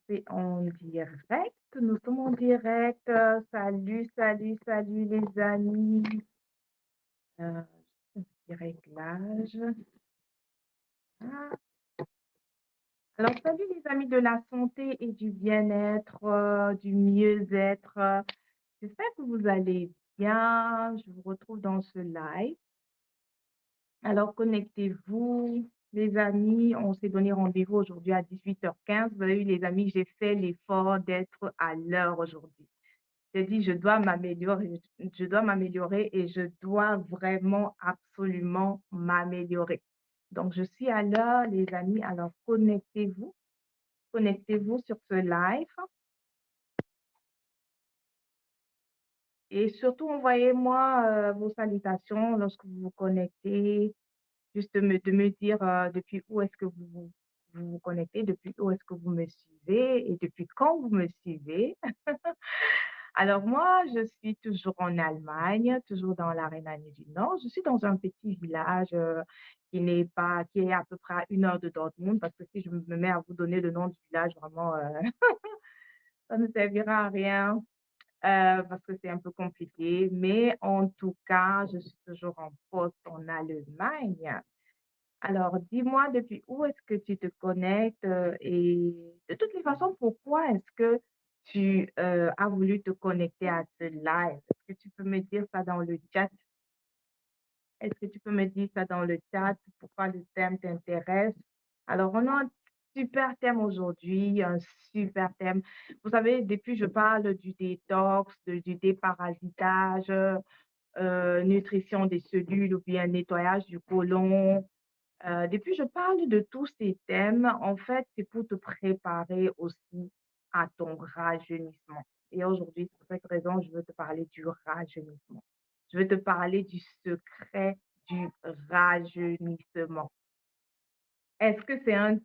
C'est en direct. Nous sommes en direct. Salut, salut, salut les amis. Euh, un petit réglage. Ah. Alors, salut les amis de la santé et du bien-être, du mieux-être. J'espère que vous allez bien. Je vous retrouve dans ce live. Alors, connectez-vous, les amis. On s'est donné rendez-vous aujourd'hui à 18h15. Vous avez vu, les amis, j'ai fait l'effort d'être à l'heure aujourd'hui. J'ai dit, je dois m'améliorer et je dois vraiment absolument m'améliorer. Donc, je suis à l'heure, les amis. Alors, connectez-vous sur ce live et surtout envoyez-moi vos salutations lorsque vous vous connectez, juste de me dire depuis où est-ce que vous vous connectez, depuis où est-ce que vous me suivez et depuis quand vous me suivez. Alors moi, je suis toujours en Allemagne, toujours dans la Rhénanie du Nord. Je suis dans un petit village qui est à peu près à 1 heure de Dortmund, parce que si je me mets à vous donner le nom du village, vraiment, ça ne servira à rien, parce que c'est un peu compliqué. Mais en tout cas, je suis toujours en poste en Allemagne. Alors, dis-moi depuis où est-ce que tu te connectes et de toutes les façons, pourquoi est-ce que tu as voulu te connecter à ce live? Est-ce que tu peux me dire ça dans le chat? Est-ce que tu peux me dire ça dans le chat? Pourquoi le thème t'intéresse? Alors, on a un super thème aujourd'hui, un super thème. Vous savez, depuis, je parle du détox, du déparasitage, nutrition des cellules ou bien nettoyage du côlon. Depuis, je parle de tous ces thèmes. En fait, c'est pour te préparer aussi à ton rajeunissement. Et aujourd'hui, c'est pour cette raison, je veux te parler du rajeunissement. Je veux te parler du secret du rajeunissement. Est-ce que c'est un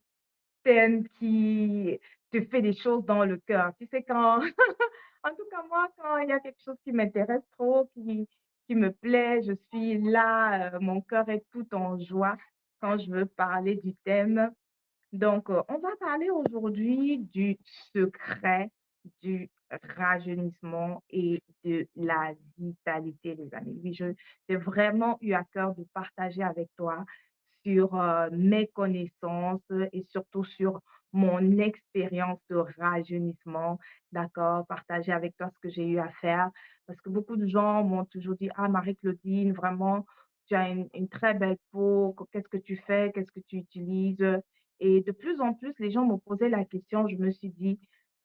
thème qui te fait des choses dans le cœur? Tu sais, quand, en tout cas, moi, quand il y a quelque chose qui m'intéresse trop, qui me plaît, je suis là, mon cœur est tout en joie quand je veux parler du thème. Donc, on va parler aujourd'hui du secret du rajeunissement et de la vitalité, les amis. Oui, j'ai vraiment eu à cœur de partager avec toi sur mes connaissances et surtout sur mon expérience de rajeunissement, d'accord? Partager avec toi ce que j'ai eu à faire. Parce que beaucoup de gens m'ont toujours dit, ah, Marie-Claudine, vraiment, tu as une très belle peau, qu'est-ce que tu fais, qu'est-ce que tu utilises? Et de plus en plus, les gens me posaient la question, je me suis dit,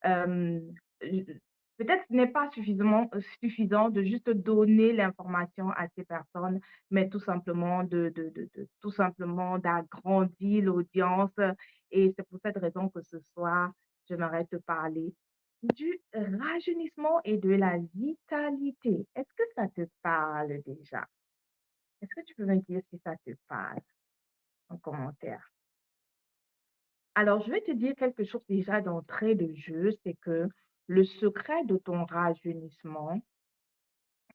euh, je- peut-être ce n'est pas suffisamment suffisant de juste donner l'information à ces personnes, mais tout simplement tout simplement d'agrandir l'audience. Et c'est pour cette raison que ce soir, j'aimerais te parler du rajeunissement et de la vitalité. Est-ce que ça te parle déjà? Est-ce que tu peux me dire si ça te parle en commentaire? Alors, je vais te dire quelque chose déjà d'entrée de jeu, c'est que le secret de ton rajeunissement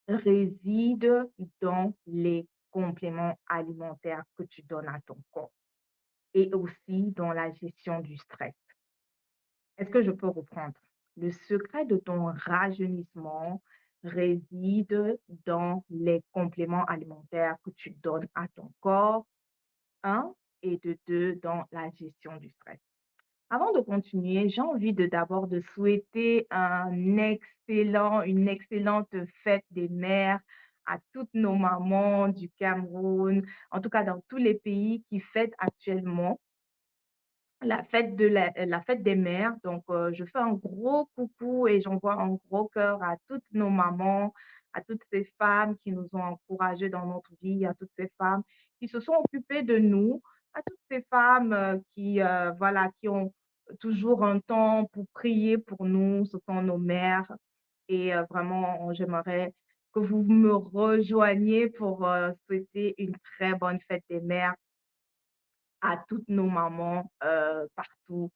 réside dans les compléments alimentaires que tu donnes à ton corps et aussi dans la gestion du stress. Est-ce que je peux reprendre? Le secret de ton rajeunissement réside dans les compléments alimentaires que tu donnes à ton corps, un, et de deux, dans la gestion du stress. Avant de continuer, j'ai envie d'abord de souhaiter une excellente fête des mères à toutes nos mamans du Cameroun, en tout cas dans tous les pays qui fêtent actuellement la fête des mères. Donc, je fais un gros coucou et j'envoie un gros cœur à toutes nos mamans, à toutes ces femmes qui nous ont encouragés dans notre vie, à toutes ces femmes qui se sont occupées de nous, à toutes ces femmes voilà, qui ont toujours un temps pour prier pour nous. Ce sont nos mères. Et vraiment, j'aimerais que vous me rejoigniez pour souhaiter une très bonne fête des mères à toutes nos mamans partout,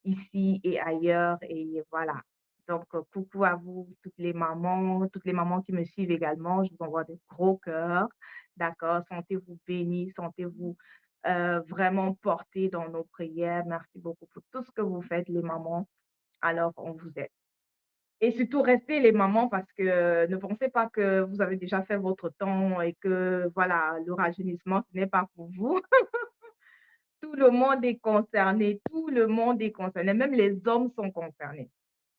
ici et ailleurs. Et voilà. Donc, coucou à vous, toutes les mamans qui me suivent également. Je vous envoie de gros cœurs. D'accord? Sentez-vous bénis, sentez-vous. vraiment porter dans nos prières. Merci beaucoup pour tout ce que vous faites, les mamans. Alors, on vous aide. Et surtout, restez les mamans parce que ne pensez pas que vous avez déjà fait votre temps et que, voilà, le rajeunissement, ce n'est pas pour vous. Tout le monde est concerné, tout le monde est concerné, même les hommes sont concernés.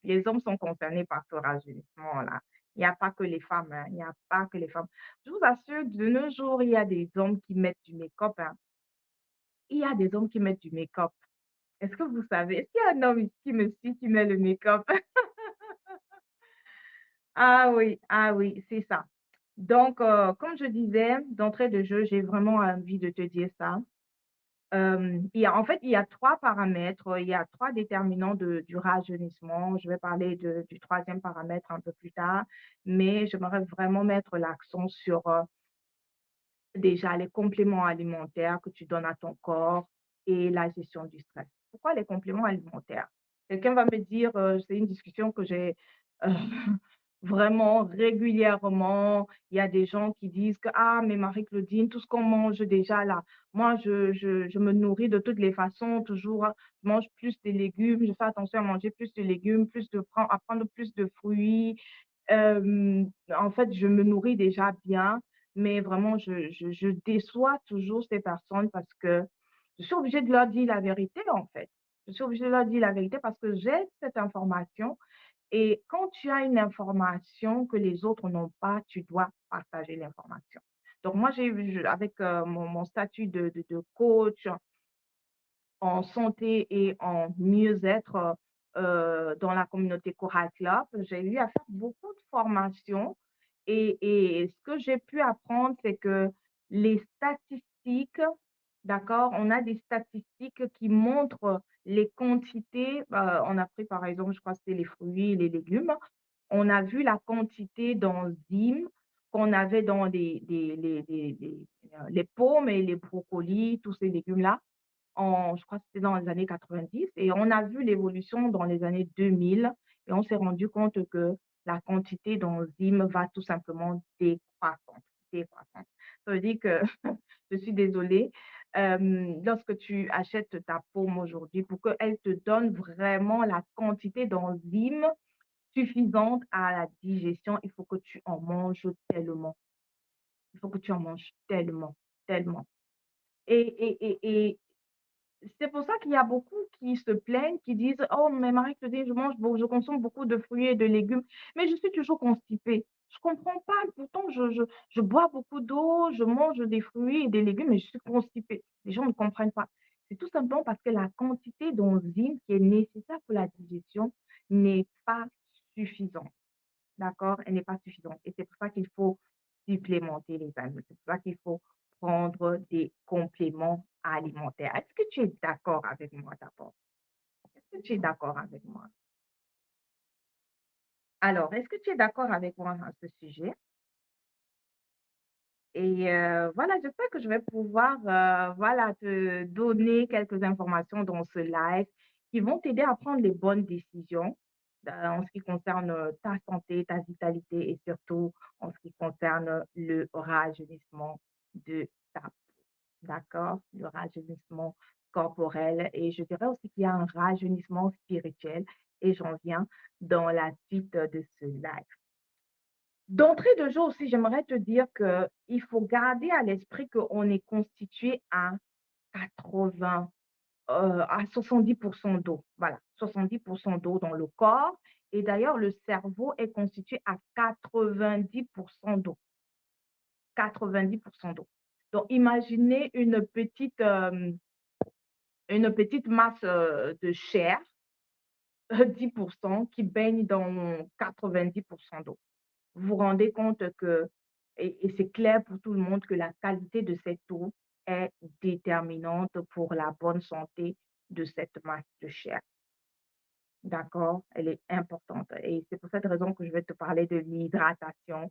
Les hommes sont concernés par ce rajeunissement-là. Il n'y a pas que les femmes, hein, il n'y a pas que les femmes. Je vous assure, de nos jours, il y a des hommes qui mettent du make-up, hein. Il y a des hommes qui mettent du make-up. Est-ce que vous savez? Est-ce qu'il y a un homme ici qui me suit qui met le make-up? Ah oui, c'est ça. Donc, comme je disais, d'entrée de jeu, j'ai vraiment envie de te dire ça. Il y a 3 paramètres, il y a 3 déterminants du rajeunissement. Je vais parler du troisième paramètre un peu plus tard, mais j'aimerais vraiment mettre l'accent sur, déjà les compléments alimentaires que tu donnes à ton corps et la gestion du stress. Pourquoi les compléments alimentaires? Quelqu'un va me dire, c'est une discussion que j'ai, heu, vraiment régulièrement. Il y a des gens qui disent que: «Ah mais Marie-Claudine, tout ce qu'on mange déjà là, moi je me nourris de toutes les façons, toujours, je mange plus de légumes, je fais attention à manger plus de légumes, plus de pren à prendre plus de fruits. En fait, je me nourris déjà bien». Mais vraiment, je déçois toujours ces personnes parce que je suis obligée de leur dire la vérité, en fait. Je suis obligée de leur dire la vérité parce que j'ai cette information et quand tu as une information que les autres n'ont pas, tu dois partager l'information. Donc moi, j'ai vu avec, mon statut de coach en santé et en mieux-être, dans la communauté Coral Club. J'ai eu à faire beaucoup de formations et ce que j'ai pu apprendre, c'est que les statistiques, d'accord, on a des statistiques qui montrent les quantités, on a pris par exemple, je crois que c'était les fruits et les légumes. On a vu la quantité d'enzymes qu'on avait dans les pommes et les brocolis, tous ces légumes-là je crois que c'était dans les années 90 et on a vu l'évolution dans les années 2000 et on s'est rendu compte que la quantité d'enzymes va tout simplement décroissante, décroissante. Ça veut dire que, je suis désolée, lorsque tu achètes ta pomme aujourd'hui, pour qu'elle te donne vraiment la quantité d'enzymes suffisante à la digestion, il faut que tu en manges tellement. Il faut que tu en manges tellement, tellement. Et c'est pour ça qu'il y a beaucoup qui se plaignent, qui disent: «Oh mais Marie-Claudine, je consomme beaucoup de fruits et de légumes, mais je suis toujours constipée». Je comprends pas, pourtant je bois beaucoup d'eau, je mange des fruits et des légumes, mais je suis constipée. Les gens ne comprennent pas. C'est tout simplement parce que la quantité d'enzymes qui est nécessaire pour la digestion n'est pas suffisante. D'accord? Elle n'est pas suffisante et c'est pour ça qu'il faut supplémenter les amis. C'est pour ça qu'il faut prendre des compléments alimentaires. Est-ce que tu es d'accord avec moi d'abord? Est-ce que tu es d'accord avec moi? Alors, est-ce que tu es d'accord avec moi à ce sujet? Et voilà, j'espère que je vais pouvoir, voilà, te donner quelques informations dans ce live qui vont t'aider à prendre les bonnes décisions, en ce qui concerne, ta santé, ta vitalité et surtout en ce qui concerne le rajeunissement de ta peau, d'accord? Le rajeunissement corporel et je dirais aussi qu'il y a un rajeunissement spirituel et j'en viens dans la suite de ce live. D'entrée de jeu aussi, j'aimerais te dire qu'il faut garder à l'esprit qu'on est constitué à 80, à 70 d'eau. Voilà, 70 d'eau dans le corps et d'ailleurs le cerveau est constitué à 90 d'eau, 90 d'eau. Donc imaginez une petite masse, de chair, 10 qui baigne dans 90 d'eau. Vous vous rendez compte que et c'est clair pour tout le monde que la qualité de cette eau est déterminante pour la bonne santé de cette masse de chair. D'accord? Elle est importante et c'est pour cette raison que je vais te parler de l'hydratation.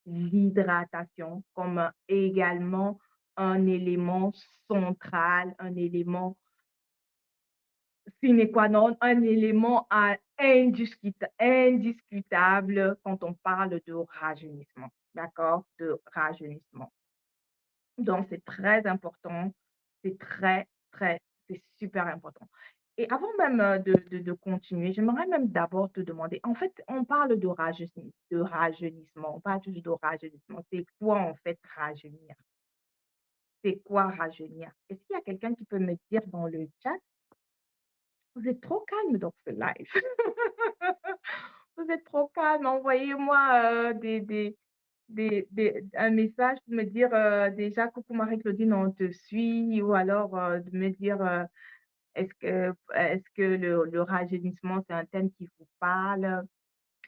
L'hydratation comme également un élément central, un élément sine qua non, un élément indiscutable quand on parle de rajeunissement, d'accord? De rajeunissement. Donc c'est très important C'est c'est super important. Et avant même de continuer, j'aimerais même d'abord te demander, en fait, on parle de rajeunissement, on parle toujours de rajeunissement. C'est quoi en fait rajeunir? C'est quoi rajeunir? Est-ce qu'il y a quelqu'un qui peut me dire dans le chat? Vous êtes trop calme dans ce live. Vous êtes trop calme. Envoyez-moi un message pour me dire déjà coucou Marie-Claudine, on te suit, ou alors de me dire est-ce que le rajeunissement, c'est un thème qui vous parle?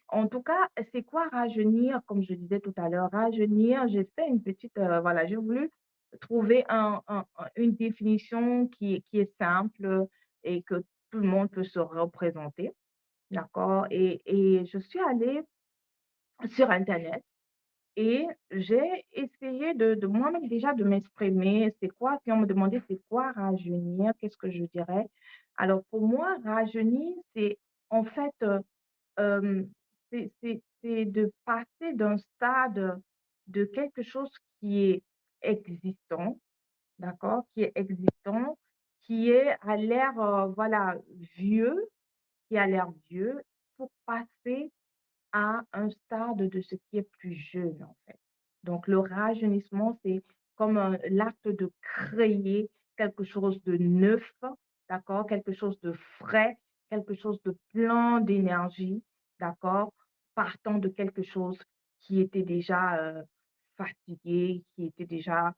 En tout cas, c'est quoi rajeunir? Comme je disais tout à l'heure, rajeunir, j'ai fait une petite, voilà, j'ai voulu trouver une définition qui est simple et que tout le monde peut se représenter, d'accord? Et je suis allée sur Internet et j'ai essayé de moi-même déjà de m'exprimer. C'est quoi? Si on me demandait c'est quoi rajeunir, qu'est-ce que je dirais? Alors pour moi, rajeunir, c'est en fait, hem, c'est de passer d'un stade de quelque chose qui est existant, d'accord? Qui est existant, qui est à l'air, voilà, vieux, qui a l'air vieux, pour passer à un stade de ce qui est plus jeune, en fait. Donc, le rajeunissement, c'est comme l'acte de créer quelque chose de neuf, d'accord? Quelque chose de frais, quelque chose de plein d'énergie, d'accord? Partant de quelque chose qui était déjà fatigué, qui était déjà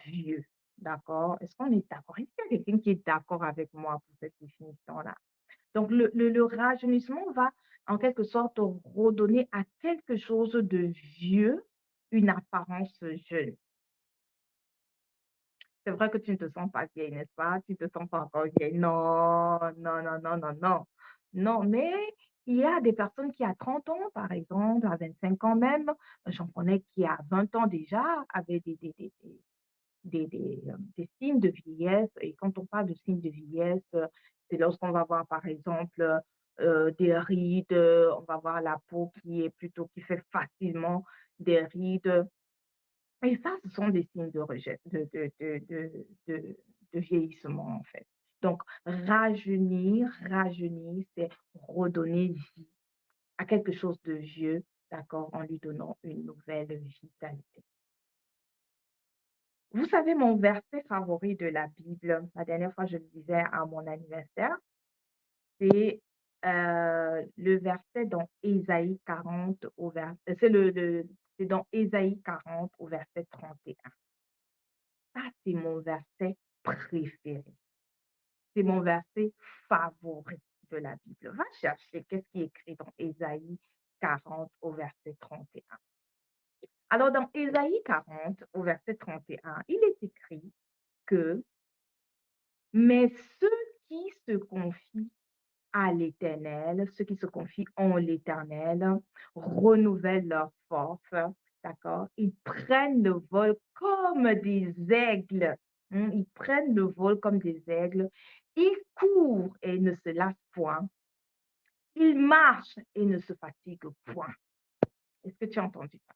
vieux, d'accord? Est-ce qu'on est d'accord? Est-ce qu'il y a quelqu'un qui est d'accord avec moi pour cette définition-là? Donc, le rajeunissement va en quelque sorte redonner à quelque chose de vieux une apparence jeune. C'est vrai que tu ne te sens pas vieille, n'est-ce pas? Tu ne te sens pas encore vieille. Non, non, non, non, non, non. Non, mais il y a des personnes qui à 30 ans, par exemple, à 25 ans même, j'en connais qui à 20 ans déjà avaient des signes de vieillesse. Et quand on parle de signes de vieillesse, c'est lorsqu'on va voir, par exemple, des rides, on va voir la peau qui fait facilement des rides. Et ça, ce sont des signes de rejet, de vieillissement, en fait. Donc, rajeunir, c'est redonner vie à quelque chose de vieux, d'accord, en lui donnant une nouvelle vitalité. Vous savez, mon verset favori de la Bible, la dernière fois je le disais à mon anniversaire, c'est le verset dans Ésaïe 40 au verset, c'est dans Ésaïe 40 au verset 31. Ça, c'est mon verset préféré. C'est mon verset favori de la Bible. Va chercher qu'est-ce qui est écrit dans Ésaïe 40 au verset 31. Alors, dans Ésaïe 40 au verset 31, il est écrit que mais ceux qui se confient à l'Éternel, ceux qui se confient en l'Éternel, renouvellent leur force, d'accord? Ils prennent le vol comme des aigles. Ils prennent le vol comme des aigles. Ils courent et ne se lassent point. Ils marchent et ne se fatiguent point. Est-ce que tu as entendu ça?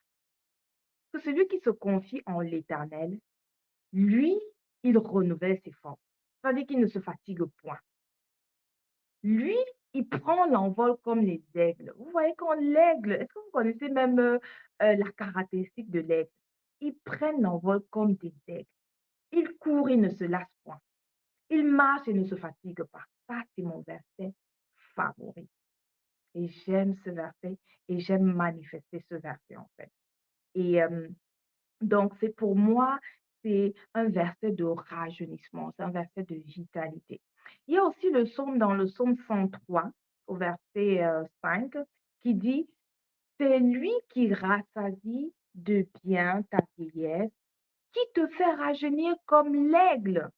Que celui qui se confie en l'Éternel, lui, il renouvelle ses forces. Ça veut dire qu'il ne se fatigue point. Lui, il prend l'envol comme les aigles. Vous voyez quand l'aigle, est-ce que vous connaissez même la caractéristique de l'aigle? Ils prennent l'envol comme des aigles. Ils courent et ne se lassent point. Ils marchent et ne se fatiguent pas. Ça, c'est mon verset favori. Et j'aime ce verset et j'aime manifester ce verset en fait. Et donc, c'est pour moi, c'est un verset de rajeunissement, c'est un verset de vitalité. Il y a aussi le psaume dans le psaume 103, au verset 5, qui dit, c'est lui qui rassasie de bien ta vieillesse, qui te fait rajeunir comme l'aigle.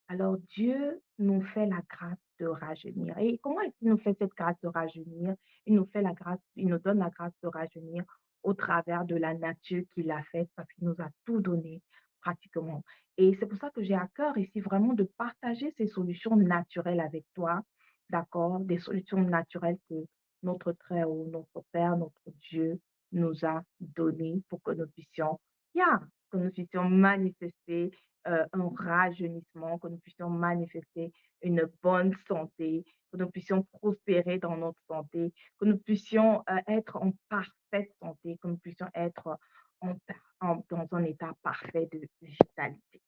Alors Dieu nous fait la grâce de rajeunir. Et comment est-ce qu'il nous fait cette grâce de rajeunir? Il nous fait la grâce, il nous donne la grâce de rajeunir au travers de la nature qu'il a faite parce qu'il nous a tout donné pratiquement. Et c'est pour ça que j'ai à cœur ici vraiment de partager ces solutions naturelles avec toi, d'accord? Des solutions naturelles que notre Très-Haut, notre Père, notre Dieu nous a données pour que nous puissions, yeah, que nous puissions manifester un rajeunissement, que nous puissions manifester une bonne santé, que nous puissions prospérer dans notre santé, que nous puissions être en parfaite santé, que nous puissions être dans un état parfait de vitalité.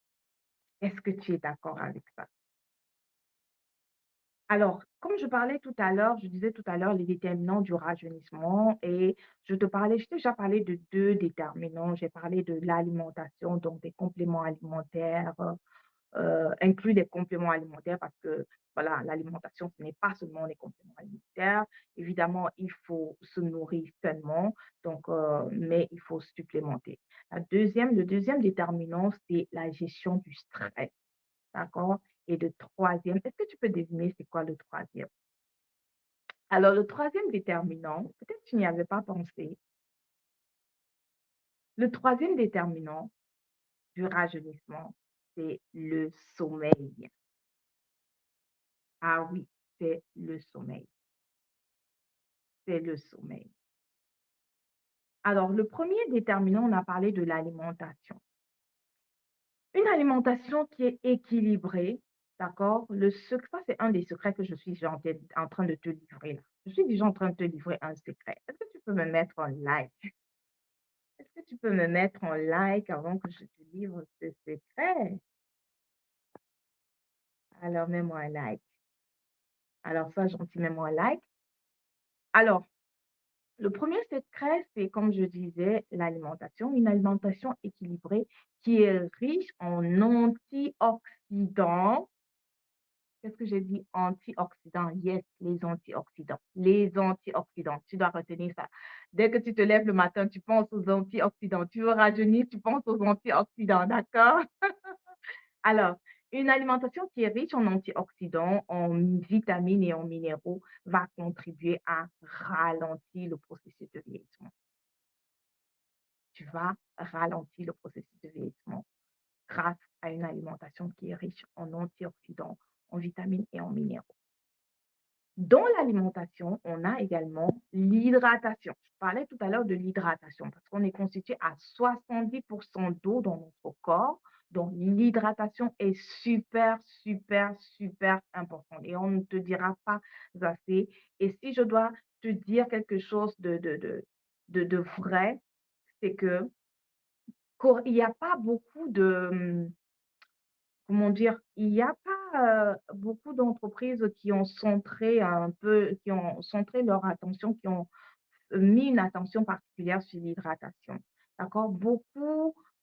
Est-ce que tu es d'accord avec ça? Alors, comme je parlais tout à l'heure, je disais tout à l'heure les déterminants du rajeunissement et je t'ai déjà parlé de 2 déterminants. J'ai parlé de l'alimentation, donc des compléments alimentaires, inclus des compléments alimentaires parce que, voilà, l'alimentation, ce n'est pas seulement les compléments alimentaires. Évidemment, il faut se nourrir sainement, donc mais il faut supplémenter. Le deuxième déterminant, c'est la gestion du stress. D'accord? Et le troisième, est-ce que tu peux deviner c'est quoi le troisième? Alors, le troisième déterminant, peut-être tu n'y avais pas pensé, le troisième déterminant du rajeunissement, c'est le sommeil. Ah oui, c'est le sommeil. C'est le sommeil. Alors, le premier déterminant, on a parlé de l'alimentation. Une alimentation qui est équilibrée, d'accord? Ça, c'est un des secrets que je suis en train de te livrer là. Je suis déjà en train de te livrer un secret. Est-ce que tu peux me mettre un like? Est-ce que tu peux me mettre un like avant que je te livre ce secret? Alors, mets-moi un like. Alors, ça, gentil, mets-moi un like. Alors, le premier secret, c'est, comme je disais, l'alimentation. Une alimentation équilibrée qui est riche en antioxydants. Qu'est-ce que j'ai dit? Antioxydants. Yes, les antioxydants. Les antioxydants. Tu dois retenir ça. Dès que tu te lèves le matin, tu penses aux antioxydants. Tu veux rajeunir, tu penses aux antioxydants. D'accord? Alors, une alimentation qui est riche en antioxydants, en vitamines et en minéraux va contribuer à ralentir le processus de vieillissement. Tu vas ralentir le processus de vieillissement grâce à une alimentation qui est riche en antioxydants, en vitamines et en minéraux. Dans l'alimentation, on a également l'hydratation. Je parlais tout à l'heure de l'hydratation parce qu'on est constitué à 70% d'eau dans notre corps. Donc, l'hydratation est super, super, super importante et on ne te dira pas assez. Et si je dois te dire quelque chose de vrai, c'est que il n'y a pas beaucoup comment dire? Il n'y a pas, beaucoup d'entreprises qui ont centré leur attention, qui ont mis une attention particulière sur l'hydratation. D'accord?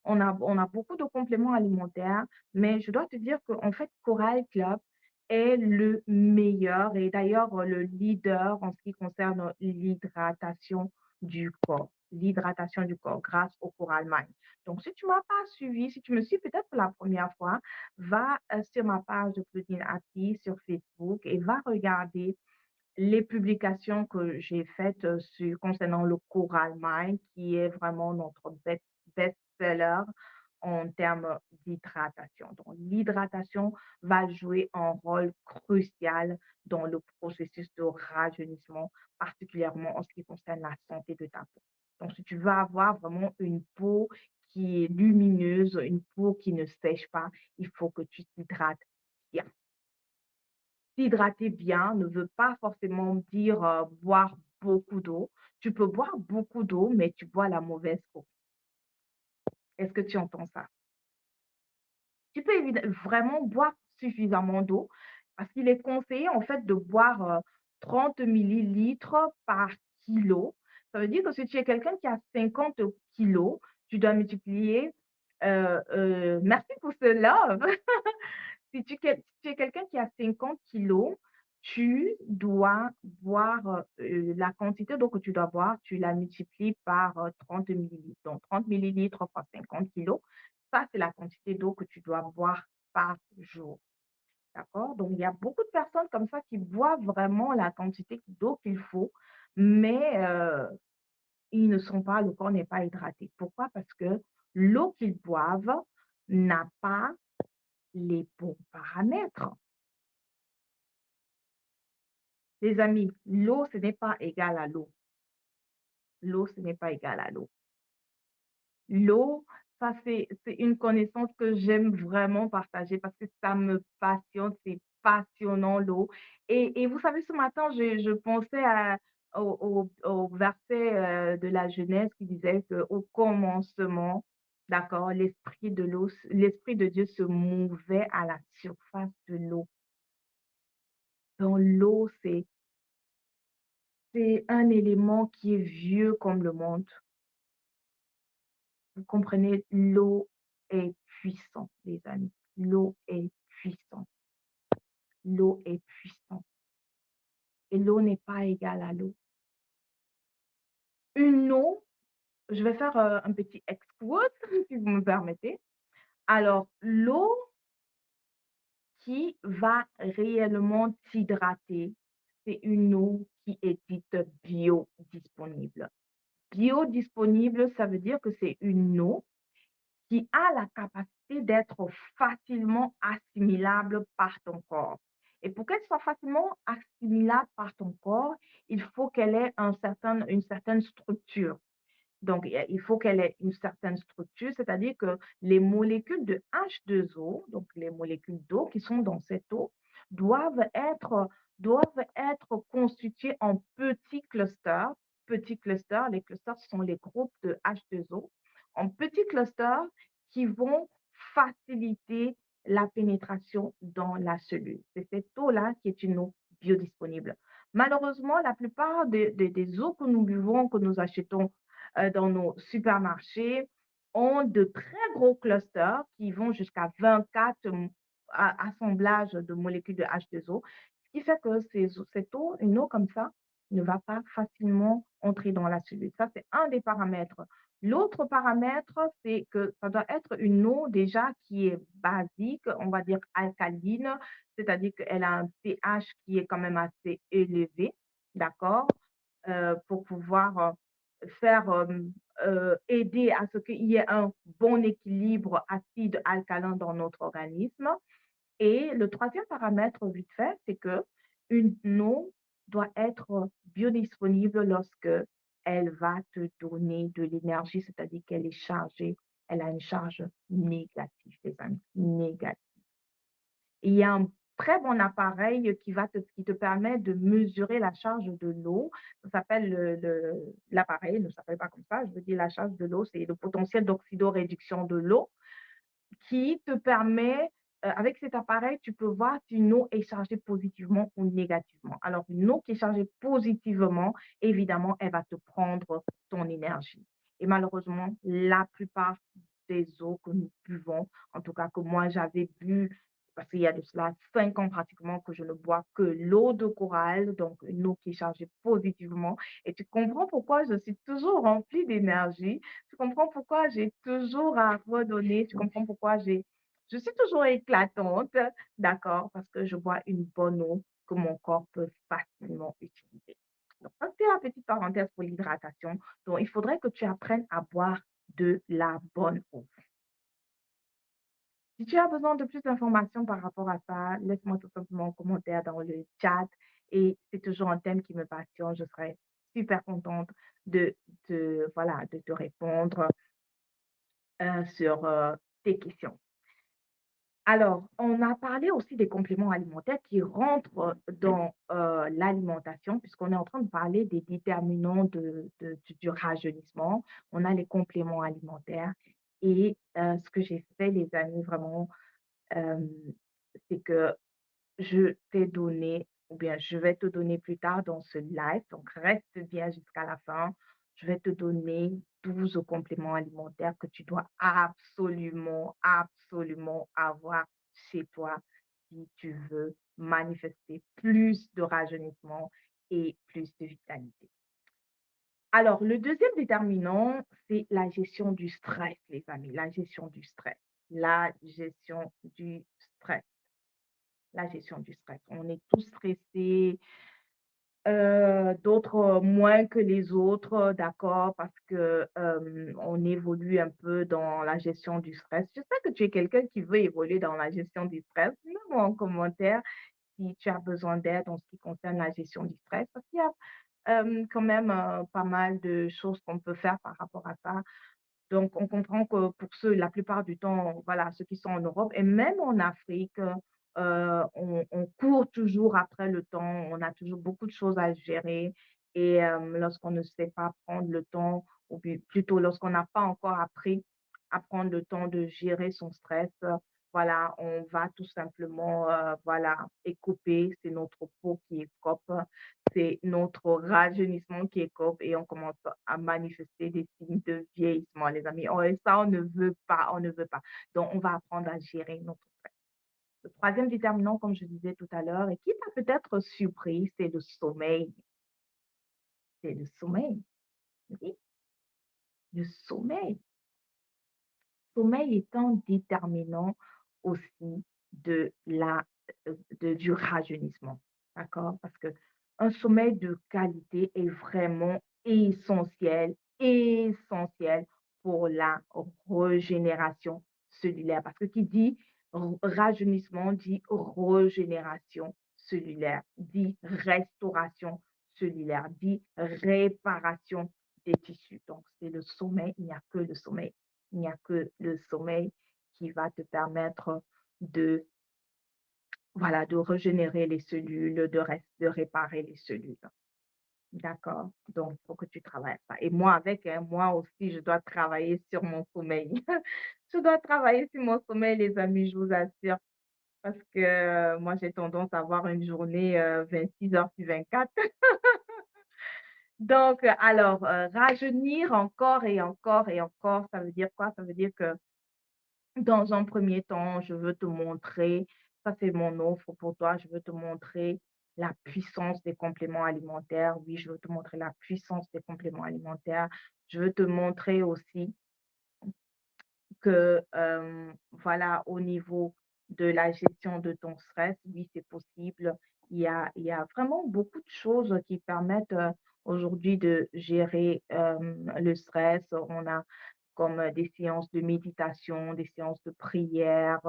On a beaucoup de compléments alimentaires, mais je dois te dire qu'en fait, Coral Club est le meilleur et d'ailleurs le leader en ce qui concerne l'hydratation du corps grâce au Coral Mind. Donc, si tu m'as pas suivi, si tu me suis peut-être pour la première fois, va sur ma page de Claudine Aki sur Facebook et va regarder les publications que j'ai faites concernant le Coral Mind, qui est vraiment notre best-seller en termes d'hydratation. Donc, l'hydratation va jouer un rôle crucial dans le processus de rajeunissement, particulièrement en ce qui concerne la santé de ta peau. Donc, si tu veux avoir vraiment une peau qui est lumineuse, une peau qui ne sèche pas, il faut que tu t'hydrates bien. S'hydrater bien ne veut pas forcément dire, boire beaucoup d'eau. Tu peux boire beaucoup d'eau, mais tu bois la mauvaise eau. Est-ce que tu entends ça? Tu peux vraiment boire suffisamment d'eau parce qu'il est conseillé en fait de boire, 30 millilitres par kilo. Ça veut dire que si tu es quelqu'un qui a 50 kilos, tu dois multiplier, merci pour ce love. Si tu es quelqu'un qui a 50 kilos, tu dois boire, la quantité d'eau que tu dois boire, tu la multiplies par, 30 millilitres. Donc 30 millilitres fois 50 kilos, ça, c'est la quantité d'eau que tu dois boire par jour. D'accord? Donc il y a beaucoup de personnes comme ça qui boivent vraiment la quantité d'eau qu'il faut, mais le corps n'est pas hydraté. Pourquoi? Parce que l'eau qu'ils boivent n'a pas les bons paramètres. Les amis, l'eau, ce n'est pas égal à l'eau. L'eau, ce n'est pas égal à l'eau. L'eau, ça, c'est une connaissance que j'aime vraiment partager parce que ça me passionne, c'est passionnant l'eau. Et vous savez, ce matin, je pensais au verset de la Genèse qui disait qu'au commencement, d'accord, l'Esprit de Dieu se mouvait à la surface de l'eau. Dans l'eau, c'est un élément qui est vieux comme le monde. Vous comprenez, l'eau est puissante, les amis. L'eau est puissante. L'eau est puissante. Et l'eau n'est pas égale à l'eau. Une eau, je vais faire un petit exquote, si vous me permettez. Alors, l'eau qui va réellement t'hydrater, c'est une eau qui est dite biodisponible. Biodisponible, ça veut dire que c'est une eau qui a la capacité d'être facilement assimilable par ton corps. Et pour qu'elle soit facilement assimilable par ton corps, il faut qu'elle ait une certaine structure. Donc, il faut qu'elle ait une certaine structure, c'est-à-dire que les molécules de H2O, donc les molécules d'eau qui sont dans cette eau, doivent être, doivent être constituées en petits clusters. Petits clusters, les clusters sont les groupes de H2O, en petits clusters qui vont faciliter la pénétration dans la cellule. C'est cette eau-là qui est une eau biodisponible. Malheureusement, la plupart des eaux que nous buvons, que nous achetons dans nos supermarchés ont de très gros clusters qui vont jusqu'à 24 assemblages de molécules de H2O, ce qui fait que cette eau, une eau comme ça, ne va pas facilement entrer dans la cellule. Ça, c'est un des paramètres. L'autre paramètre, c'est que ça doit être une eau déjà qui est basique, on va dire alcaline, c'est-à-dire qu'elle a un pH qui est quand même assez élevé, d'accord, pour pouvoir faire aider à ce qu'il y ait un bon équilibre acide-alcalin dans notre organisme. Et le troisième paramètre, vite fait, c'est que une eau doit être biodisponible lorsque elle va te donner de l'énergie, c'est-à-dire qu'elle est chargée, elle a une charge négative, les amis, négative. Il y a un très bon appareil qui te permet de mesurer la charge de l'eau. Ça s'appelle l'appareil, ne s'appelle pas comme ça, je veux dire la charge de l'eau, c'est le potentiel d'oxydoréduction de l'eau qui te permet, avec cet appareil, tu peux voir si une eau est chargée positivement ou négativement. Alors, une eau qui est chargée positivement, évidemment, elle va te prendre ton énergie. Et malheureusement, la plupart des eaux que nous buvons, en tout cas que moi j'avais bu, parce qu'il y a de cela 5 ans pratiquement que je ne bois que l'eau de corail, donc une eau qui est chargée positivement. Et tu comprends pourquoi je suis toujours remplie d'énergie. Tu comprends pourquoi j'ai toujours à redonner. Tu comprends pourquoi je suis toujours éclatante, d'accord, parce que je bois une bonne eau que mon corps peut facilement utiliser. Donc, ça, c'est la petite parenthèse pour l'hydratation. Donc, il faudrait que tu apprennes à boire de la bonne eau. Si tu as besoin de plus d'informations par rapport à ça, laisse-moi tout simplement un commentaire dans le chat et c'est toujours un thème qui me passionne. Je serai super contente de, voilà, de te répondre sur tes questions. Alors, on a parlé aussi des compléments alimentaires qui rentrent dans l'alimentation, puisqu'on est en train de parler des déterminants du rajeunissement. On a les compléments alimentaires. Et ce que j'ai fait, les amis, vraiment, euh, c'est que je t'ai donné, ou bien je vais te donner plus tard dans ce live, donc reste bien jusqu'à la fin. Je vais te donner 12 compléments alimentaires que tu dois absolument, absolument avoir chez toi si tu veux manifester plus de rajeunissement et plus de vitalité. Alors, le deuxième déterminant, c'est la gestion du stress, les amis, la gestion du stress. La gestion du stress. La gestion du stress. On est tous stressés, d'autres moins que les autres, d'accord, parce que on évolue un peu dans la gestion du stress. Je sais que tu es quelqu'un qui veut évoluer dans la gestion du stress. Mets-moi en commentaire si tu as besoin d'aide en ce qui concerne la gestion du stress, parce qu'il y a quand même pas mal de choses qu'on peut faire par rapport à ça. Donc, on comprend que pour ceux, la plupart du temps, voilà, ceux qui sont en Europe et même en Afrique, on court toujours après le temps, on a toujours beaucoup de choses à gérer et lorsqu'on ne sait pas prendre le temps ou plutôt lorsqu'on n'a pas encore appris à prendre le temps de gérer son stress, voilà, on va tout simplement, voilà, écoper, c'est notre peau qui écope, c'est notre rajeunissement qui écope et on commence à manifester des signes de vieillissement, les amis. Et ça, on ne veut pas, on ne veut pas. Donc, on va apprendre à gérer notre stress. Le troisième déterminant, comme je disais tout à l'heure, et qui t'a peut-être surpris, c'est le sommeil. C'est le sommeil. Oui, le sommeil. Sommeil est un déterminant aussi de du rajeunissement, d'accord? Parce que un sommeil de qualité est vraiment essentiel pour la régénération cellulaire. Parce que qui dit rajeunissement dit régénération cellulaire, dit restauration cellulaire, dit réparation des tissus. Donc, c'est le sommeil, il n'y a que le sommeil. Il n'y a que le sommeil qui va te permettre de, voilà, de régénérer les cellules, de réparer les cellules. D'accord? Donc, il faut que tu travailles ça. Et moi avec, hein, moi aussi, je dois travailler sur mon sommeil. Je dois travailler sur mon sommeil, les amis, je vous assure, parce que moi, j'ai tendance à avoir une journée 26 heures sur 24. Donc, alors, rajeunir encore et encore et encore, ça veut dire quoi? Ça veut dire que dans un premier temps, je veux te montrer, ça c'est mon offre pour toi, je veux te montrer la puissance des compléments alimentaires. Oui, je veux te montrer la puissance des compléments alimentaires. Je veux te montrer aussi que, voilà, au niveau de la gestion de ton stress, oui, c'est possible. Il y a vraiment beaucoup de choses qui permettent aujourd'hui de gérer le stress. On a comme des séances de méditation, des séances de prière.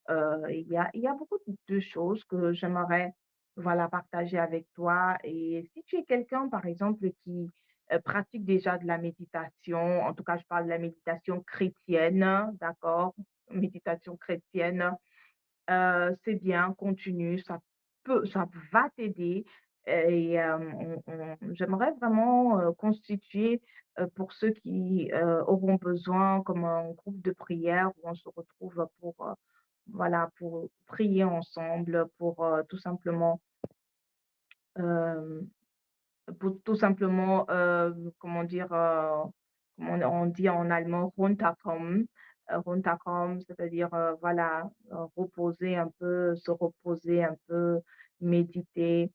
Il y a beaucoup de choses que j'aimerais voilà, partager avec toi. Et si tu es quelqu'un, par exemple, qui pratique déjà de la méditation, en tout cas, je parle de la méditation chrétienne, d'accord? Méditation chrétienne, c'est bien, continue, ça va t'aider et j'aimerais vraiment, constituer, pour ceux qui, auront besoin comme un groupe de prière où on se retrouve pour, voilà, pour prier ensemble, hem, pour tout simplement, comment dire, comment on dit en allemand, runterkommen, runterkommen, c'est-à-dire, voilà, reposer un peu, se reposer un peu, méditer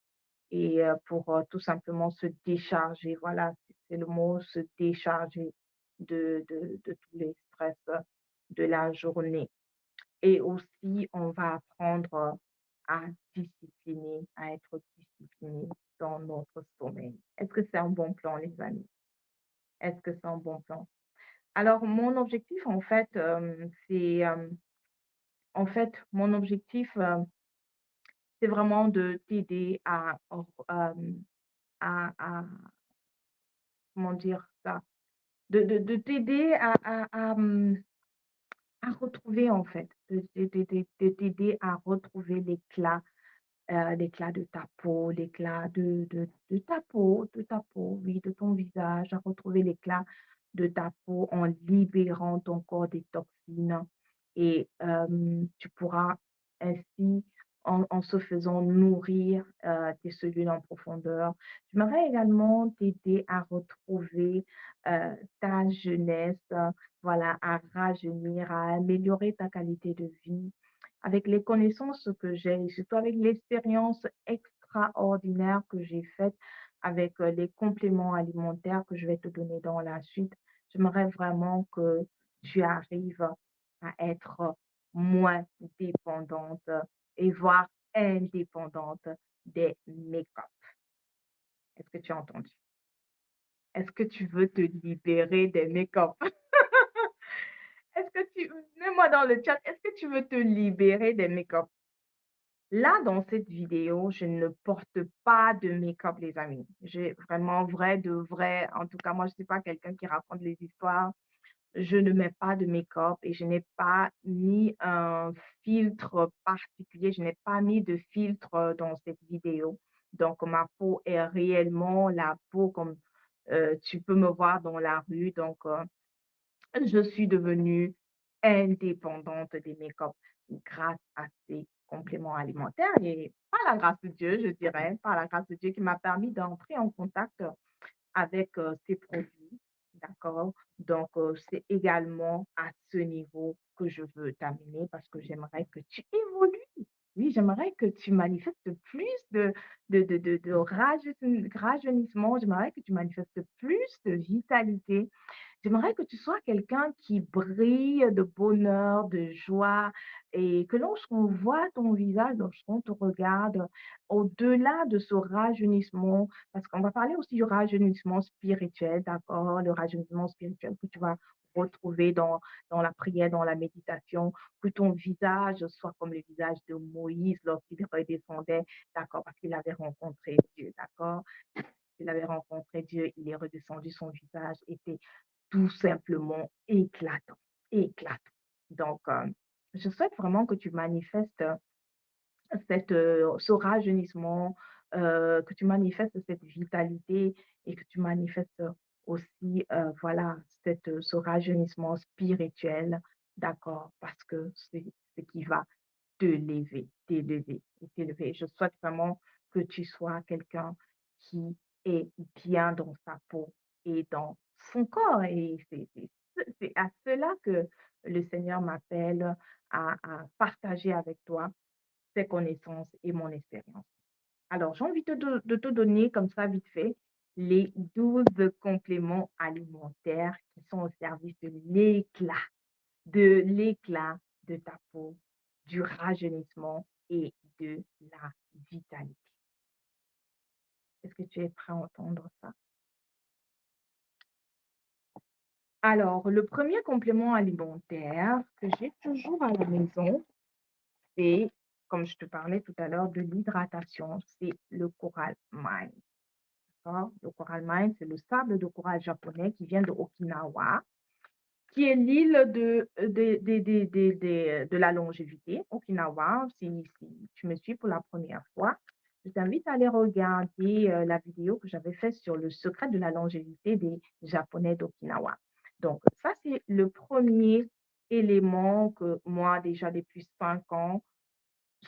et pour, tout simplement se décharger. Voilà, c'est le mot, se décharger de tous les stress, de la journée. Et aussi, on va apprendre à à être discipliné dans notre sommeil. Est-ce que c'est un bon plan, les amis? Est-ce que c'est un bon plan? Alors, mon objectif, en fait, mon objectif, c'est vraiment de t'aider à comment dire ça? De t'aider à retrouver, en fait, de t'aider à retrouver l'éclat de ta peau, l'éclat de ta peau, oui, de ton visage, à retrouver l'éclat de ta peau en libérant ton corps des toxines et tu pourras ainsi, en se faisant nourrir, tes cellules en profondeur. J'aimerais également t'aider à retrouver, ta jeunesse, voilà, à rajeunir, à améliorer ta qualité de vie avec les connaissances que j'ai et surtout avec l'expérience extraordinaire que j'ai faite avec, les compléments alimentaires que je vais te donner dans la suite, j'aimerais vraiment que tu arrives à être moins dépendante et voire indépendante des make-up. Est-ce que tu as entendu? Est-ce que tu veux te libérer des make-up? Est-ce que tu mets-moi dans le chat, est-ce que tu veux te libérer des make-up? Là, dans cette vidéo, je ne porte pas de make-up, les amis. J'ai vraiment vrai de vrai. En tout cas, moi, je ne suis pas quelqu'un qui raconte les histoires. je ne mets pas de make-up et je n'ai pas mis un filtre particulier, je n'ai pas mis de filtre dans cette vidéo. Donc, ma peau est réellement la peau comme tu peux me voir dans la rue. Donc, je suis devenue indépendante des make-up grâce à ces compléments alimentaires et par la grâce de Dieu, je dirais, par la grâce de Dieu qui m'a permis d'entrer en contact avec, ces produits, d'accord? Donc, c'est également à ce niveau que je veux t'amener parce que j'aimerais que tu évolues. Oui, j'aimerais que tu manifestes plus de rajeunissement, j'aimerais que tu manifestes plus de vitalité. J'aimerais que tu sois quelqu'un qui brille de bonheur, de joie et que lorsqu'on voit ton visage, lorsqu'on te regarde, au-delà de ce rajeunissement, parce qu'on va parler aussi du rajeunissement spirituel, d'accord? Le rajeunissement spirituel que tu vas retrouver dans la prière, dans la méditation, que ton visage soit comme le visage de Moïse lorsqu'il redescendait, d'accord? Parce qu'il avait rencontré Dieu, d'accord? Il avait rencontré Dieu, il est redescendu, son visage était tout simplement éclatant, éclatant. Donc, je souhaite vraiment que tu manifestes ce rajeunissement, que tu manifestes cette vitalité et que tu manifestes aussi, voilà, ce rajeunissement spirituel, d'accord, parce que c'est ce qui va t'élever et t'élever. Je souhaite vraiment que tu sois quelqu'un qui est bien dans sa peau et dans son corps. Et c'est à cela que le Seigneur m'appelle à partager avec toi ses connaissances et mon expérience. Alors, j'ai envie de te donner comme ça vite fait les 12 compléments alimentaires qui sont au service de l'éclat de ta peau, du rajeunissement et de la vitalité. Est-ce que tu es prêt à entendre ça? Alors, le premier complément alimentaire que j'ai toujours à la maison, c'est, comme je te parlais tout à l'heure, de l'hydratation, c'est le Coral Mine. D'accord. Le Coral Mine, c'est le sable de corail japonais qui vient de Okinawa, qui est l'île de la longévité. Okinawa, si tu me suis pour la première fois, je t'invite à aller regarder la vidéo que j'avais faite sur le secret de la longévité des Japonais d'Okinawa. Donc, ça, c'est le premier élément que moi, déjà depuis 5 ans,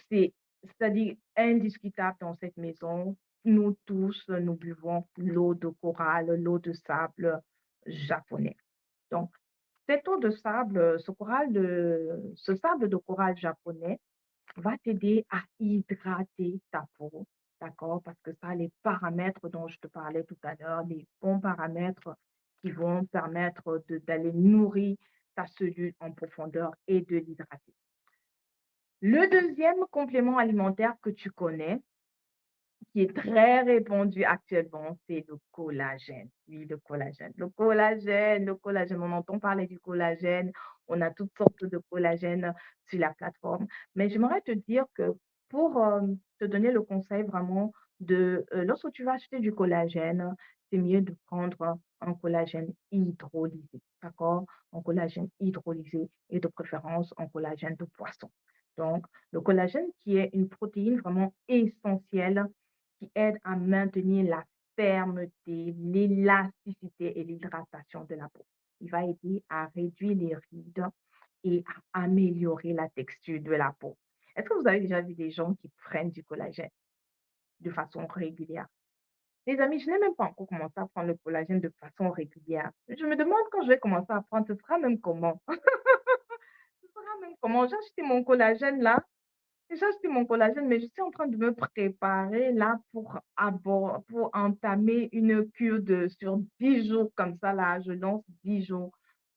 c'est c'est-à-dire indiscutable dans cette maison. Nous tous, nous buvons l'eau de corail, l'eau de sable japonais. Donc, cette eau de sable, ce sable de corail japonais va t'aider à hydrater ta peau, d'accord? Parce que ça a les paramètres dont je te parlais tout à l'heure, les bons paramètres qui vont permettre d'aller nourrir ta cellule en profondeur et de l'hydrater. Le deuxième complément alimentaire que tu connais, qui est très répandu actuellement, c'est le collagène. Oui, le collagène. Le collagène, on entend parler du collagène, on a toutes sortes de collagène sur la plateforme. Mais j'aimerais te dire que pour te donner le conseil vraiment lorsque tu vas acheter du collagène, c'est mieux de prendre un collagène hydrolysé, d'accord? Un collagène hydrolysé et de préférence un collagène de poisson. Donc, le collagène qui est une protéine vraiment essentielle qui aide à maintenir la fermeté, l'élasticité et l'hydratation de la peau. Il va aider à réduire les rides et à améliorer la texture de la peau. Est-ce que vous avez déjà vu des gens qui prennent du collagène de façon régulière? Les amis, je n'ai même pas encore commencé à prendre le collagène de façon régulière. Je me demande quand je vais commencer à prendre, ce sera même comment? Ce sera même comment? J'ai acheté mon collagène là. J'ai acheté mon collagène, mais je suis en train de me préparer là pour entamer une cure sur 10 jours comme ça là. Je lance 10 jours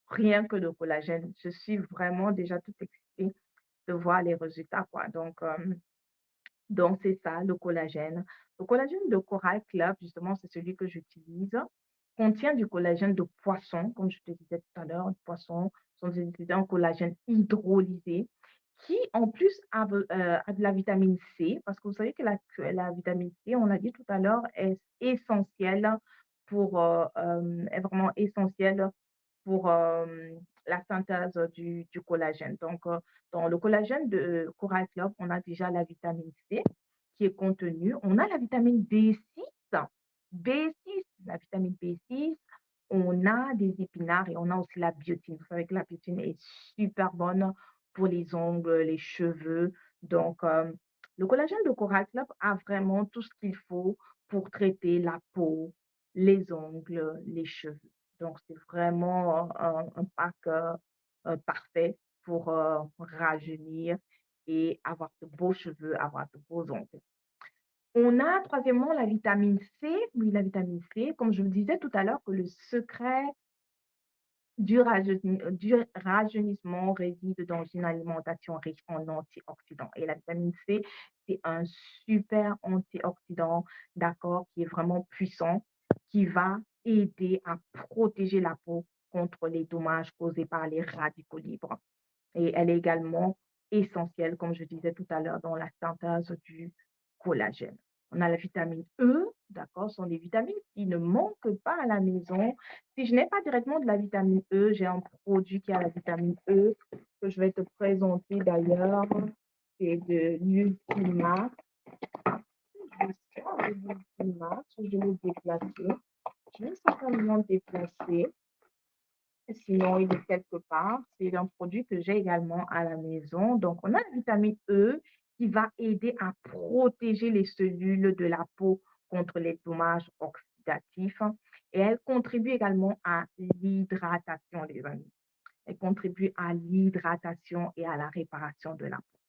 rien que de collagène. Je suis vraiment déjà toute excitée de voir les résultats, quoi. Donc c'est ça, le collagène. Le collagène de Coral Club, justement, c'est celui que j'utilise, contient du collagène de poisson, comme je te disais tout à l'heure, poisson, c'est un collagène hydrolysé qui, en plus, a de la vitamine C, parce que vous savez que la vitamine C, on l'a dit tout à l'heure, est essentielle est vraiment essentielle pour la synthèse du collagène. Donc, dans le collagène de Coral Club, on a déjà la vitamine C qui est contenue. On a la vitamine B6, la vitamine B6. On a des épinards et on a aussi la biotine. Vous savez que la biotine est super bonne pour les ongles, les cheveux. Donc, le collagène de Coral Club a vraiment tout ce qu'il faut pour traiter la peau, les ongles, les cheveux. Donc, c'est vraiment un pack parfait pour rajeunir et avoir de beaux cheveux, avoir de beaux ongles. On a troisièmement la vitamine C. Oui, la vitamine C, comme je vous disais tout à l'heure, que le secret du rajeunissement réside dans une alimentation riche en antioxydants. Et la vitamine C, c'est un super antioxydant, d'accord, qui est vraiment puissant, qui va aider à protéger la peau contre les dommages causés par les radicaux libres. Et elle est également essentielle, comme je disais tout à l'heure, dans la synthèse du collagène. On a la vitamine E, d'accord, ce sont des vitamines qui ne manquent pas à la maison. Si je n'ai pas directement de la vitamine E, j'ai un produit qui a la vitamine E que je vais te présenter d'ailleurs. C'est de l'Ultima. Je vais l'Ultima, je vais le déplacer. Je vais certainement le déplacer. Sinon, il est quelque part. C'est un produit que j'ai également à la maison. Donc, on a la vitamine E qui va aider à protéger les cellules de la peau contre les dommages oxydatifs. Et elle contribue également à l'hydratation, les amis. Elle contribue à l'hydratation et à la réparation de la peau.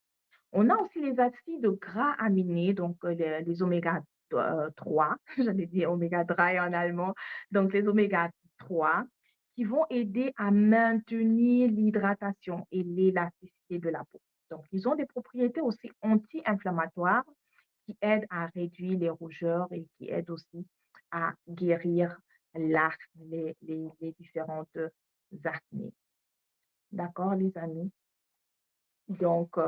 On a aussi les acides gras aminés, donc les oméga 3, j'allais dire oméga 3 en allemand, donc les oméga 3 qui vont aider à maintenir l'hydratation et l'élasticité de la peau. Donc, ils ont des propriétés aussi anti-inflammatoires qui aident à réduire les rougeurs et qui aident aussi à guérir les différentes acnées. D'accord, les amis? Donc,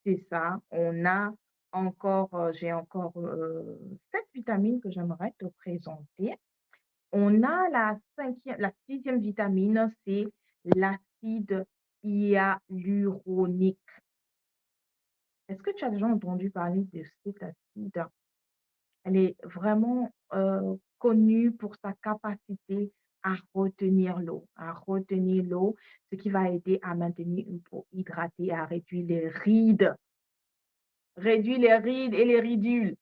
c'est ça. On a encore, j'ai encore 7 vitamines que j'aimerais te présenter. On a la sixième vitamine, c'est l'acide hyaluronique. Est-ce que tu as déjà entendu parler de cet acide? Elle est vraiment connue pour sa capacité à retenir l'eau, ce qui va aider à maintenir une peau hydratée, à réduire les rides et les ridules.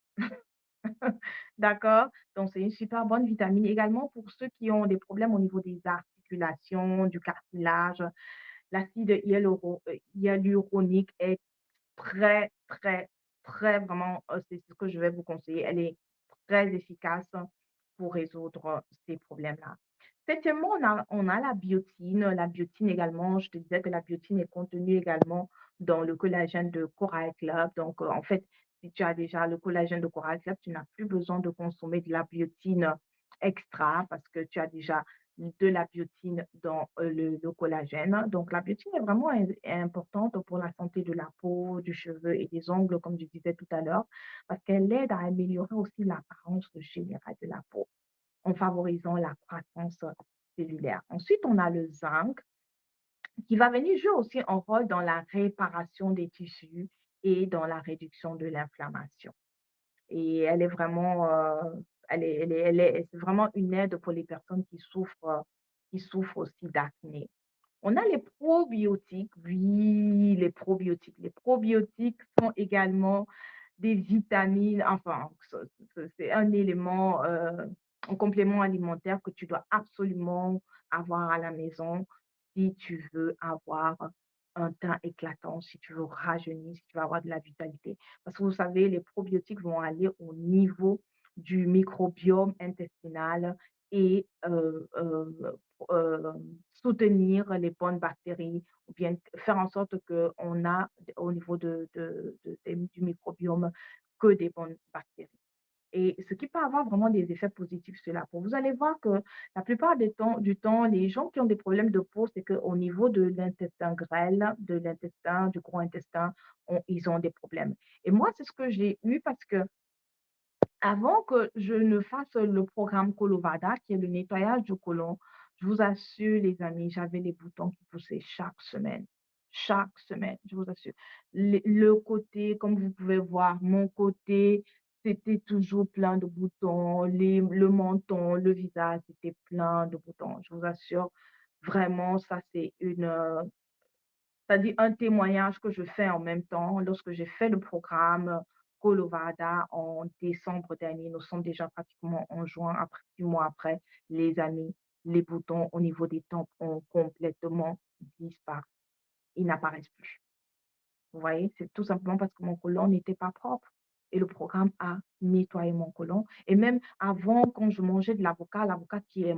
D'accord? Donc, c'est une super bonne vitamine. Également, pour ceux qui ont des problèmes au niveau des articulations, du cartilage, l'acide hyaluronique est très, très, très vraiment, c'est ce que je vais vous conseiller. Elle est très efficace pour résoudre ces problèmes-là. Septièmement, on a la biotine. La biotine également, je te disais que la biotine est contenue également dans le collagène de Coral Club. Donc, en fait, si tu as déjà le collagène de Coral Club, tu n'as plus besoin de consommer de la biotine extra parce que tu as déjà de la biotine dans le collagène. Donc, la biotine est vraiment importante pour la santé de la peau, du cheveu et des ongles, comme je disais tout à l'heure, parce qu'elle aide à améliorer aussi l'apparence générale de la peau en favorisant la croissance cellulaire. Ensuite, on a le zinc qui va venir jouer aussi un rôle dans la réparation des tissus et dans la réduction de l'inflammation. Et elle est vraiment, c'est vraiment une aide pour les personnes qui souffrent aussi d'acné. On a les probiotiques, oui, les probiotiques. Les probiotiques sont également des vitamines, enfin, c'est un élément, un complément alimentaire que tu dois absolument avoir à la maison si tu veux avoir un teint éclatant, si tu veux rajeunir, si tu veux avoir de la vitalité. Parce que vous savez, les probiotiques vont aller au niveau du microbiome intestinal et euh, soutenir les bonnes bactéries ou bien faire en sorte qu'on a au niveau du microbiome que des bonnes bactéries. Et ce qui peut avoir vraiment des effets positifs sur la peau. Vous allez voir que la plupart du temps, les gens qui ont des problèmes de peau, c'est qu'au niveau de l'intestin grêle, de l'intestin, du gros intestin, ils ont des problèmes. Et moi, c'est ce que j'ai eu parce que avant que je ne fasse le programme Colovada, qui est le nettoyage du côlon, Je vous assure, les amis, j'avais les boutons qui poussaient chaque semaine. Chaque semaine, je vous assure. Le côté, comme vous pouvez voir, mon côté, c'était toujours plein de boutons. Le menton, le visage, c'était plein de boutons. Je vous assure, vraiment, ça, c'est-à-dire un témoignage que je fais en même temps. Lorsque j'ai fait le programme Colovada en décembre dernier, nous sommes déjà pratiquement en juin, après 6 mois après, les amis, les boutons au niveau des tempes ont complètement disparu. Ils n'apparaissent plus. Vous voyez, c'est tout simplement parce que mon côlon n'était pas propre. Et le programme a nettoyé mon côlon. Et même avant, quand je mangeais de l'avocat, l'avocat qui est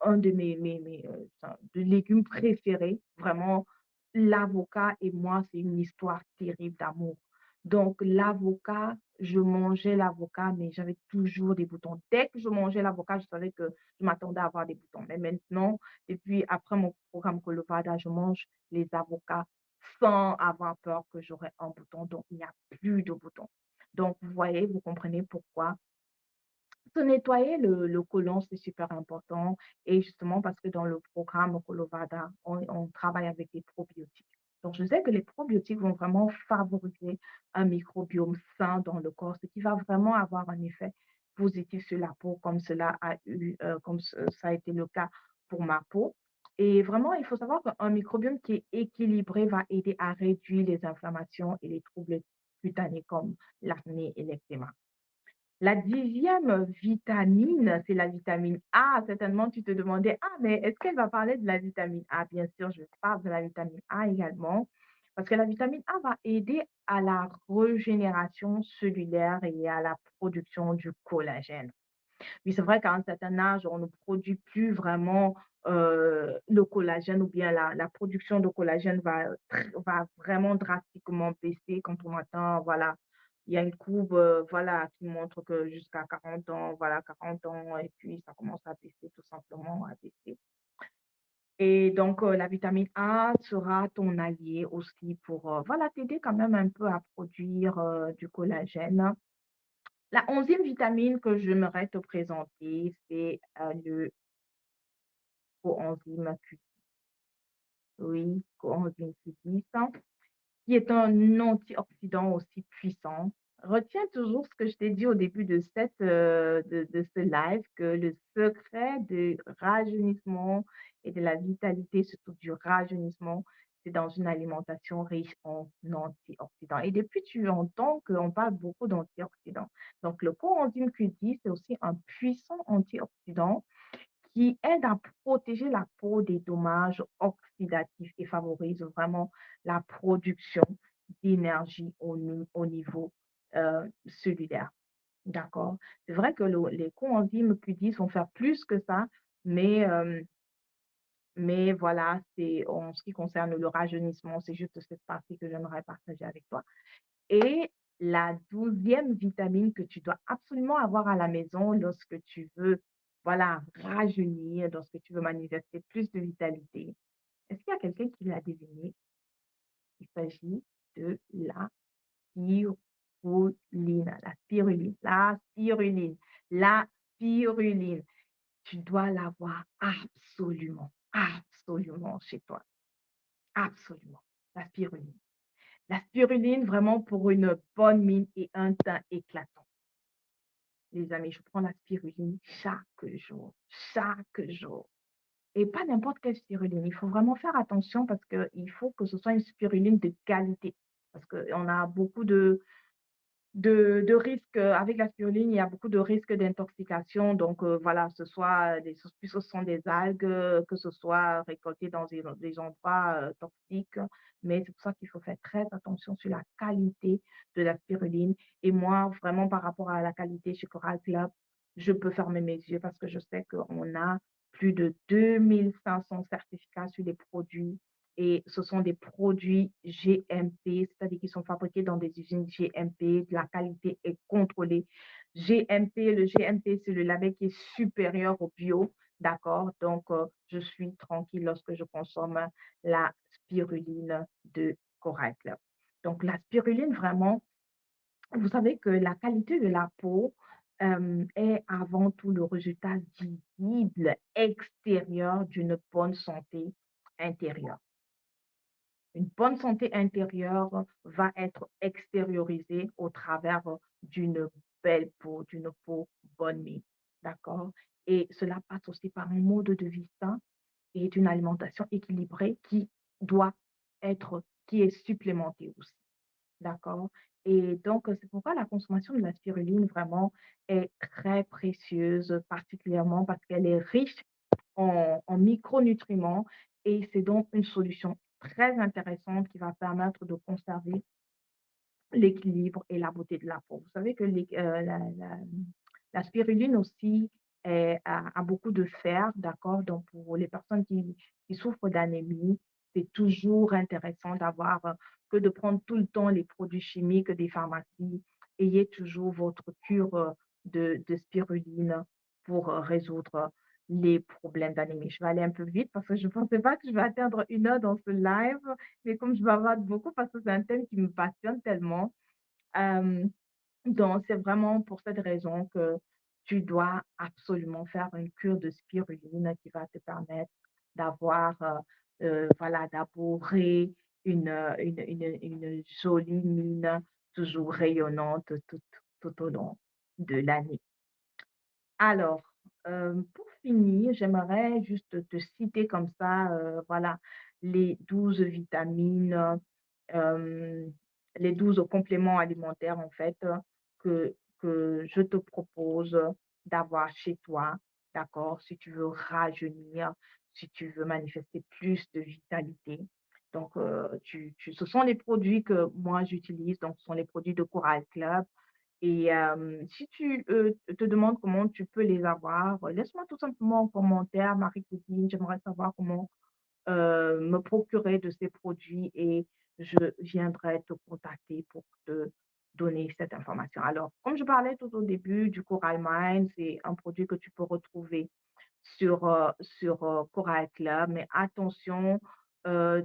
un de de légumes préférés, vraiment, l'avocat et moi, c'est une histoire terrible d'amour. Donc, l'avocat, je mangeais l'avocat, mais j'avais toujours des boutons. Dès que je mangeais l'avocat, je savais que je m'attendais à avoir des boutons. Mais maintenant, depuis après mon programme Colovada, je mange les avocats sans avoir peur que j'aurais un bouton. Donc, il n'y a plus de bouton. Donc, vous voyez, vous comprenez pourquoi se nettoyer le côlon, c'est super important. Et justement, parce que dans le programme Colovada, on travaille avec des probiotiques. Donc, je sais que les probiotiques vont vraiment favoriser un microbiome sain dans le corps, ce qui va vraiment avoir un effet positif sur la peau, comme ça a été le cas pour ma peau. Et vraiment, il faut savoir qu'un microbiome qui est équilibré va aider à réduire les inflammations et les troubles cutanés comme l'acné et l'eczéma. La 10e vitamine, c'est la vitamine A. Certainement, tu te demandais: «Ah, mais est-ce qu'elle va parler de la vitamine A?» Bien sûr, je parle de la vitamine A également, parce que la vitamine A va aider à la régénération cellulaire et à la production du collagène. Oui, c'est vrai qu'à un certain âge, on ne produit plus vraiment, le collagène ou bien la production de collagène va vraiment drastiquement baisser quand on atteint, voilà, il y a une courbe, voilà, qui montre que jusqu'à 40 ans, voilà, 40 ans et puis ça commence à baisser tout simplement, à baisser. Et donc, la vitamine A sera ton allié aussi pour, voilà, t'aider quand même un peu à produire, du collagène. La 11e vitamine que j'aimerais te présenter, c'est, le coenzyme Q10. Oui, coenzyme Q10, qui est un antioxydant aussi puissant. Retiens toujours ce que je t'ai dit au début de ce live, que le secret du rajeunissement et de la vitalité, surtout du rajeunissement, c'est dans une alimentation riche en antioxydants. Et depuis, tu entends qu'on parle beaucoup d'antioxydants. Donc, le coenzyme Q10, c'est aussi un puissant antioxydant qui aide à protéger la peau des dommages oxydatifs et favorise vraiment la production d'énergie au niveau cellulaire. D'accord? C'est vrai que les coenzymes Q10 vont faire plus que ça, mais, mais voilà, c'est en ce qui concerne le rajeunissement, c'est juste cette partie que j'aimerais partager avec toi. Et la 12e vitamine que tu dois absolument avoir à la maison lorsque tu veux, voilà, rajeunir, lorsque tu veux manifester plus de vitalité. Est-ce qu'il y a quelqu'un qui l'a deviné? Il s'agit de la spiruline, la spiruline, la spiruline, la spiruline. Tu dois l'avoir absolument, absolument chez toi. Absolument. La spiruline. La spiruline, vraiment pour une bonne mine et un teint éclatant. Les amis, je prends la spiruline chaque jour, chaque jour. Et pas n'importe quelle spiruline. Il faut vraiment faire attention parce qu'il faut que ce soit une spiruline de qualité. Parce qu'on a beaucoup de risques, avec la spiruline, il y a beaucoup de risques d'intoxication. Donc, voilà, puisque ce sont des algues, que ce soit récolté dans des endroits, toxiques. Mais c'est pour ça qu'il faut faire très attention sur la qualité de la spiruline. Et moi, vraiment, par rapport à la qualité chez Coral Club, je peux fermer mes yeux parce que je sais qu'on a plus de 2 500 certificats sur les produits et ce sont des produits GMP, c'est-à-dire qu'ils sont fabriqués dans des usines GMP, la qualité est contrôlée. GMP, le GMP, c'est le label qui est supérieur au bio, d'accord? Donc, je suis tranquille lorsque je consomme la spiruline de Coral Club. Donc, la spiruline, vraiment, vous savez que la qualité de la peau, est avant tout le résultat visible extérieur d'une bonne santé intérieure. Une bonne santé intérieure va être extériorisée au travers d'une belle peau, d'une peau bonne mine, d'accord? Et cela passe aussi par un mode de vie sain et d'une alimentation équilibrée doit qui est supplémentée aussi, d'accord? Et donc, c'est pourquoi la consommation de la spiruline vraiment est très précieuse, particulièrement parce qu'elle est riche en micronutriments et c'est donc une solution très intéressante qui va permettre de conserver l'équilibre et la beauté de la peau. Vous savez que la spiruline aussi a beaucoup de fer, d'accord? Donc, pour les personnes qui souffrent d'anémie, c'est toujours intéressant d'avoir que de prendre tout le temps les produits chimiques des pharmacies. Ayez toujours votre cure de spiruline pour résoudre les problèmes d'anémie. Je vais aller un peu vite parce que je ne pensais pas que je vais atteindre 1 heure dans ce live, mais comme je bavarde beaucoup parce que c'est un thème qui me passionne tellement, hem, donc c'est vraiment pour cette raison que tu dois absolument faire une cure de spiruline qui va te permettre d'avoir, voilà, d'arborer une jolie mine toujours rayonnante tout au long de l'année. Alors, pour finir, j'aimerais juste te citer comme ça, voilà, les 12 vitamines, hem, les 12 compléments alimentaires en fait, que je te propose d'avoir chez toi, d'accord? Si tu veux rajeunir, si tu veux manifester plus de vitalité. Donc, ce sont les produits que moi j'utilise, donc ce sont les produits de Coral Club. Et si tu, te demandes comment tu peux les avoir, laisse-moi tout simplement en commentaire: «Marie-Claudine, j'aimerais savoir comment, me procurer de ces produits» et je viendrai te contacter pour te donner cette information. Alors, comme je parlais tout au début du Coral Mind, c'est un produit que tu peux retrouver sur Coral Club, mais attention,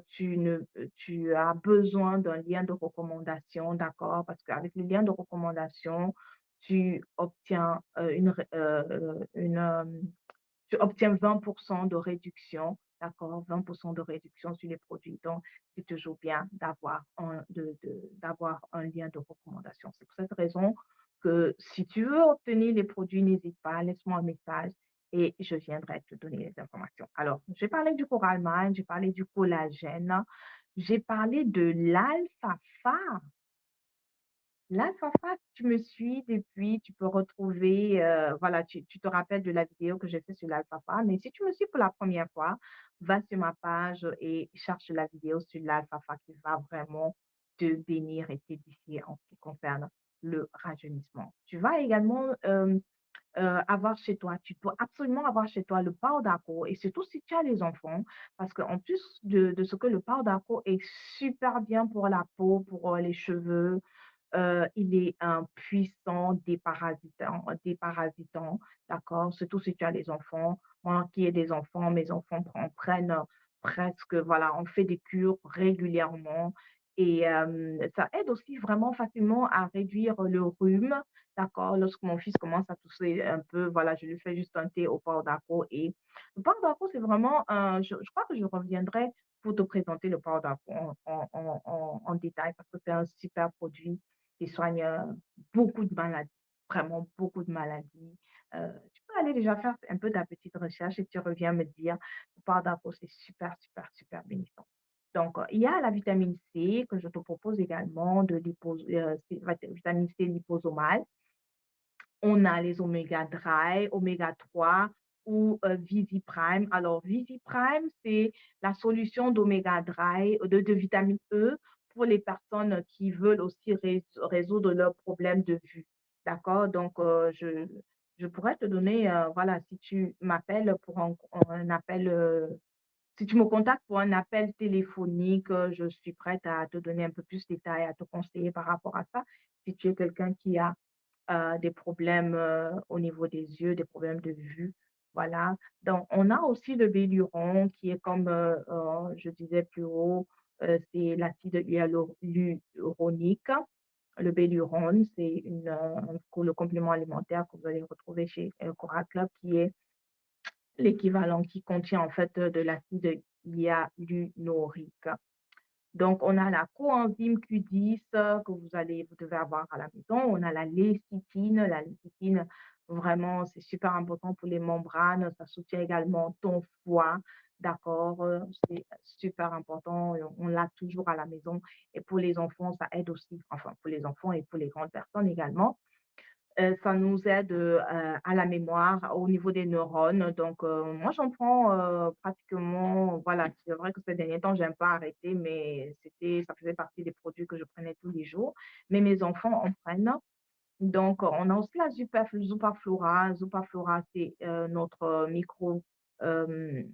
tu as besoin d'un lien de recommandation, d'accord? Parce qu'avec le lien de recommandation, tu obtiens, tu obtiens 20 de réduction, d'accord? 20 de réduction sur les produits. Donc, c'est toujours bien d'avoir un lien de recommandation. C'est pour cette raison que si tu veux obtenir les produits, n'hésite pas, laisse-moi un message et je viendrai te donner les informations. Alors, j'ai parlé du Coral Mind, j'ai parlé du collagène, j'ai parlé de l'alpha-Fa. L'alfalfa, si tu me suis depuis, tu peux retrouver, voilà, tu te rappelles de la vidéo que j'ai fait sur l'alfalfa, mais si tu me suis pour la première fois, va sur ma page et cherche la vidéo sur l'alfalfa qui va vraiment te bénir et t'édifier en ce qui concerne le rajeunissement. Tu vas également, avoir chez toi, tu peux absolument avoir chez toi le powder et surtout si tu as les enfants, parce qu'en plus de ce que le powder est super bien pour la peau, pour, les cheveux, il est un puissant déparasitant, d'accord? Surtout si tu as des enfants. Moi qui ai des enfants, mes enfants prennent presque voilà, on fait des cures régulièrement et ça aide aussi vraiment facilement à réduire le rhume, d'accord? Lorsque mon fils commence à tousser un peu, voilà, je lui fais juste un thé au powder d'Arco et le powder d'Arco, c'est vraiment un je crois que je reviendrai pour te présenter le powder d'Arco en détail parce que c'est un super produit qui soigne, beaucoup de maladies, vraiment beaucoup de maladies. Tu peux aller déjà faire un peu ta petite recherche et tu reviens me dire: «Pardon, c'est super, super, super bénéfique». Donc, il y a la vitamine C que je te propose également de c'est vitamine C liposomale. On a les oméga dry, oméga 3 ou Visi-Prime. Alors Visi-Prime, c'est la solution d'oméga dry, de vitamine E pour les personnes qui veulent aussi résoudre leurs problèmes de vue. D'accord? Donc, je pourrais te donner, voilà, si tu m'appelles pour un appel, si tu me contactes pour un appel téléphonique, je suis prête à te donner un peu plus de détails, à te conseiller par rapport à ça. Si tu es quelqu'un qui a des problèmes, au niveau des yeux, des problèmes de vue, voilà. Donc on a aussi le béluron qui est comme, je disais plus haut, c'est l'acide hyaluronique Le Béluron, c'est le complément alimentaire que vous allez retrouver chez Cora Club, qui est l'équivalent qui contient en fait de l'acide hyaluronique. Donc, on a la coenzyme Q10 que vous devez avoir à la maison. On a la lécithine. La lécithine, vraiment, c'est super important pour les membranes. Ça soutient également ton foie. D'accord, c'est super important. On l'a toujours à la maison. Et pour les enfants, ça aide aussi. Enfin, pour les enfants et pour les grandes personnes également. Ça nous aide, à la mémoire, au niveau des neurones. Donc, moi, j'en prends, pratiquement voilà, c'est vrai que ces derniers temps, j'ai un peu arrêté, mais ça faisait partie des produits que je prenais tous les jours. Mais mes enfants en prennent. Donc, on a aussi la Zupaflora. Zupaflora, c'est, notre, hem,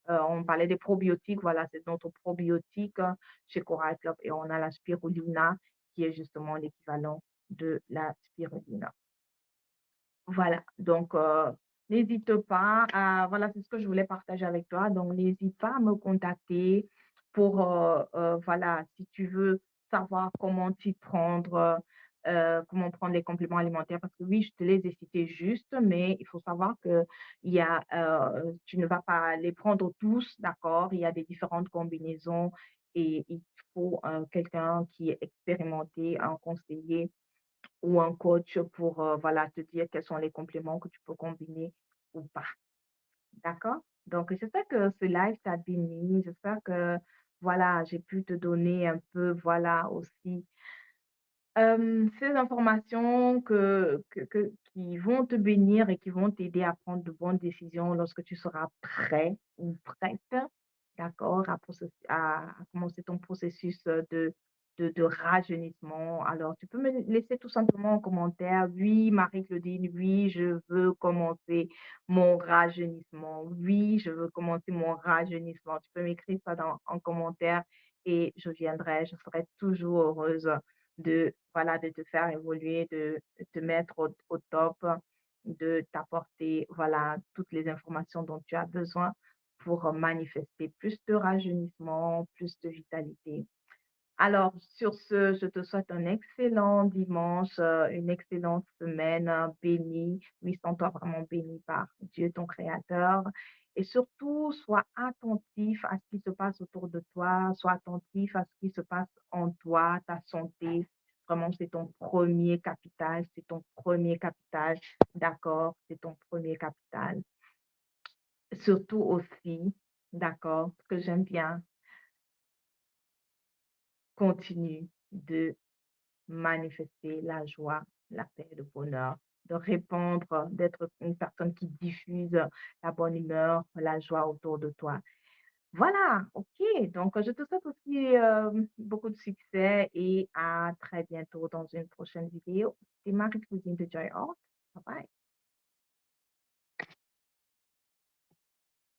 on parlait des probiotiques, voilà, c'est notre probiotique chez Coral Club et on a la spirulina qui est justement l'équivalent de la spirulina. Voilà, donc n'hésite pas à voilà, c'est ce que je voulais partager avec toi, donc n'hésite pas à me contacter pour, voilà, si tu veux savoir comment t'y prendre, comment prendre les compléments alimentaires parce que oui, je te les ai cités juste, mais il faut savoir que tu ne vas pas les prendre tous, d'accord? Il y a des différentes combinaisons et il faut, quelqu'un qui est expérimenté, un conseiller ou un coach pour, voilà, te dire quels sont les compléments que tu peux combiner ou pas. D'accord? Donc, j'espère que ce live t'a béni. J'espère que, voilà, j'ai pu te donner un peu, voilà, aussi, ces informations qui vont te bénir et qui vont t'aider à prendre de bonnes décisions lorsque tu seras prêt ou prête, d'accord, à commencer ton processus de rajeunissement. Alors, tu peux me laisser tout simplement en commentaire, oui, Marie-Claudine, oui, je veux commencer mon rajeunissement. Oui, je veux commencer mon rajeunissement. Tu peux m'écrire ça en commentaire et je serai toujours heureuse de, voilà, de te faire évoluer, de te mettre au top, de t'apporter, voilà, toutes les informations dont tu as besoin pour manifester plus de rajeunissement, plus de vitalité. Alors, sur ce, je te souhaite un excellent dimanche, une excellente semaine bénie. Oui, sens-toi vraiment béni par Dieu, ton Créateur. Et surtout, sois attentif à ce qui se passe autour de toi, sois attentif à ce qui se passe en toi, ta santé. Vraiment, c'est ton premier capital, c'est ton premier capital, d'accord? C'est ton premier capital. Surtout aussi, d'accord, ce que j'aime bien, continue de manifester la joie, la paix, le bonheur, de répandre, d'être une personne qui diffuse la bonne humeur, la joie autour de toi. Voilà, OK. Donc, je te souhaite aussi beaucoup de succès et à très bientôt dans une prochaine vidéo. C'est Marie-Claudine de Joy Art. Bye bye.